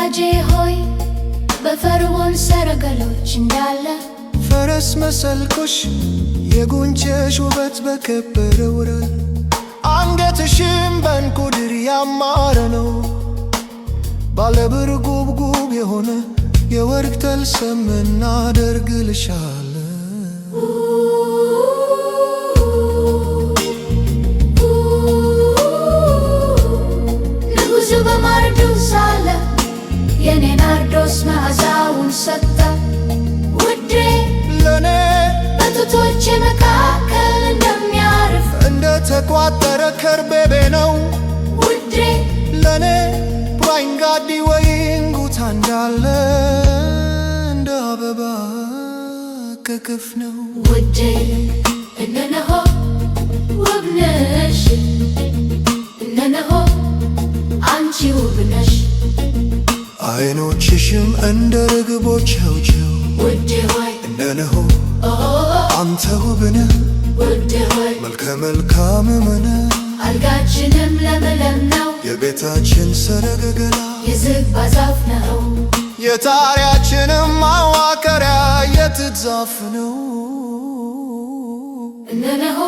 ወዳጄ ሆይ በፈርዖን ሰረገሎች እንዳለ ፈረስ መሰልኩሽ የጉንጭሽ ውበት በከበረ ወረል አንገትሽም በዕንቁ ድር ያማረ ነው። ባለብር ጉብጉብ የሆነ የወርቅ ተልሰም እናደርግልሻለን። ንጉሡ በማዕዱ ሳለ የኔ ናርዶስ መዓዛውን ሰጠ። ውዴ ለኔ በጡቶቼ መካከል እንደሚያርፍ እንደ ተቋጠረ ከርቤቤ ነው። ውዴ ለኔ ባይንጋዲ ወይን ጉታ እንዳለ እንደ አበባ ከክፍ ነው። ውዴ እነሆ ውብ ነሽ፣ እነሆ አንቺ ውብ ነሽ። አይኖችሽም እንደ ርግቦች ጨው ውዴ ሆይ እነሆ አንተ ውብ ነህ። ውዴ ሆይ መልከ መልካም መነ አልጋችንም ለምለም ነው። የቤታችን ሰረገላ የዝግባ ዛፍ ነው። የጣሪያችንም ማዋቀሪያ የጥድ ዛፍ ነው። እነሆ